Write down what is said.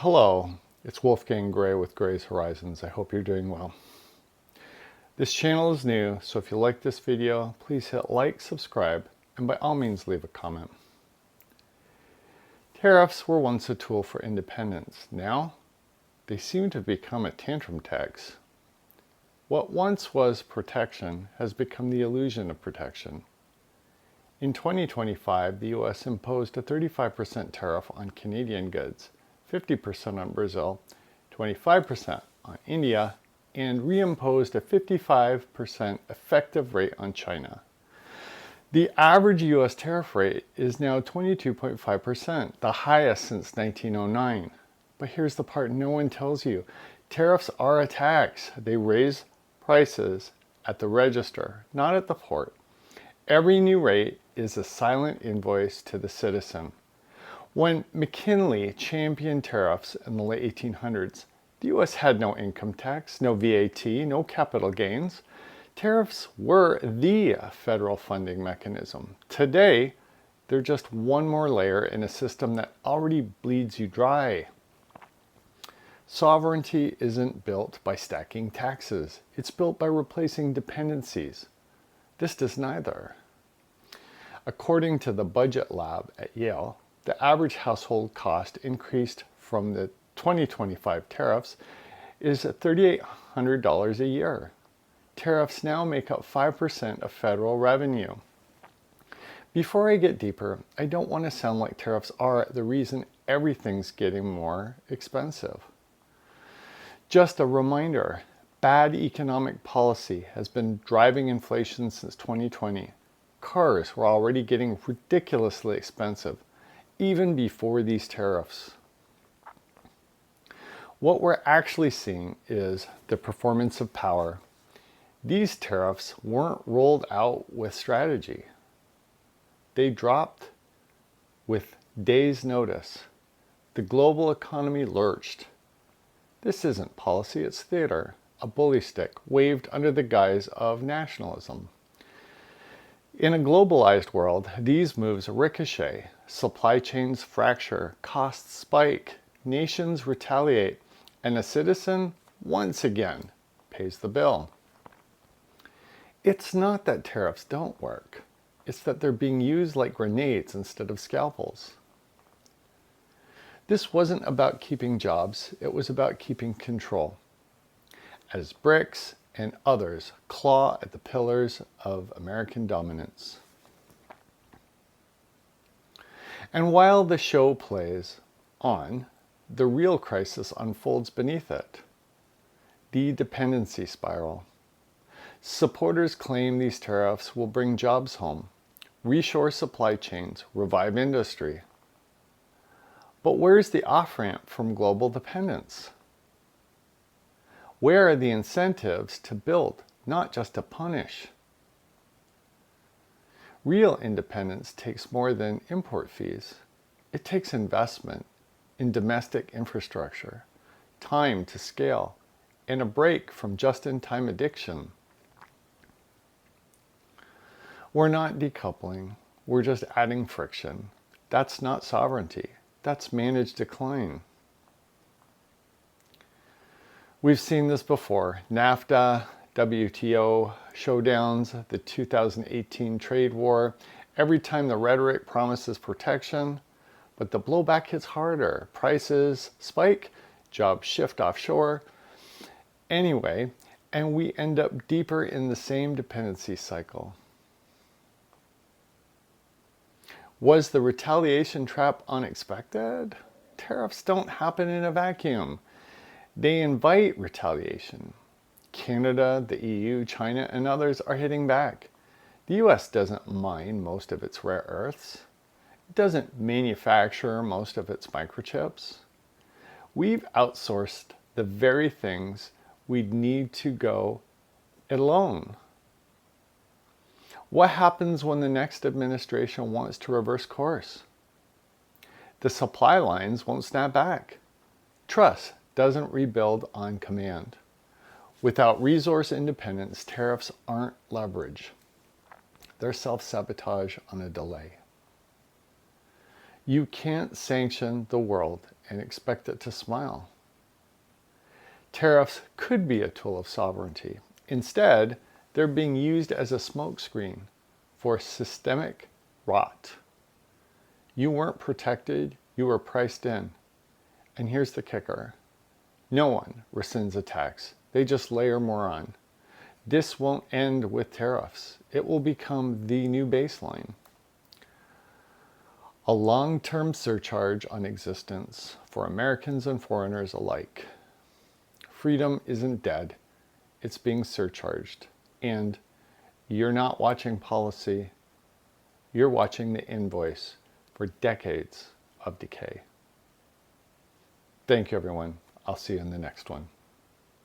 Hello, it's Wolfgang Gray with Gray's Horizons. I hope you're doing well. This channel is new, so if you like this video, please hit like, subscribe, and by all means leave a comment. Tariffs were once a tool for independence. Now, they seem to have become a tantrum tax. What once was protection has become the illusion of protection. In 2025, the U.S. imposed a 35% tariff on Canadian goods, 50% on Brazil, 25% on India, and reimposed a 55% effective rate on China. The average U.S. tariff rate is now 22.5%, the highest since 1909. But here's the part no one tells you. Tariffs are a tax. They raise prices at the register, not at the port. Every new rate is a silent invoice to the citizen. When McKinley championed tariffs in the late 1800s, the U.S. had no income tax, no VAT, no capital gains. Tariffs were the federal funding mechanism. Today, they're just one more layer in a system that already bleeds you dry. Sovereignty isn't built by stacking taxes. It's built by replacing dependencies. This does neither. According to the Budget Lab at Yale, the average household cost increased from the 2025 tariffs is $3,800 a year. Tariffs now make up 5% of federal revenue. Before I get deeper, I don't want to sound like tariffs are the reason everything's getting more expensive. Just a reminder, bad economic policy has been driving inflation since 2020. Cars were already getting ridiculously expensive, even before these tariffs. What we're actually seeing is the performance of power. These tariffs weren't rolled out with strategy. They dropped with days' notice. The global economy lurched. This isn't policy, it's theater, a bully stick waved under the guise of nationalism. In a globalized world, these moves ricochet, supply chains fracture, costs spike, nations retaliate, and the citizen, once again, pays the bill. It's not that tariffs don't work. It's that they're being used like grenades instead of scalpels. This wasn't about keeping jobs, it was about keeping control. As BRICs and others claw at the pillars of American dominance. And while the show plays on, the real crisis unfolds beneath it. The dependency spiral. Supporters claim these tariffs will bring jobs home, reshore supply chains, revive industry. But where's the off-ramp from global dependence? Where are the incentives to build, not just to punish? Real independence takes more than import fees. It takes investment in domestic infrastructure, time to scale, and a break from just-in-time addiction. We're not decoupling, we're just adding friction. That's not sovereignty, that's managed decline. We've seen this before. NAFTA, WTO showdowns, the 2018 trade war. Every time the rhetoric promises protection, but the blowback hits harder. Prices spike, jobs shift offshore. Anyway, and we end up deeper in the same dependency cycle. Was the retaliation trap unexpected? Tariffs don't happen in a vacuum. They invite retaliation. Canada, the EU, China, and others are hitting back. The US doesn't mine most of its rare earths. It doesn't manufacture most of its microchips. We've outsourced the very things we'd need to go it alone. What happens when the next administration wants to reverse course? The supply lines won't snap back. Trust doesn't rebuild on command. Without resource independence, tariffs aren't leverage. They're self-sabotage on a delay. You can't sanction the world and expect it to smile. Tariffs could be a tool of sovereignty. Instead, they're being used as a smokescreen for systemic rot. You weren't protected, you were priced in. And here's the kicker. No one rescinds a tax. They just layer more on. This won't end with tariffs. It will become the new baseline. A long-term surcharge on existence for Americans and foreigners alike. Freedom isn't dead. It's being surcharged. And you're not watching policy. You're watching the invoice for decades of decay. Thank you, everyone. I'll see you in the next one.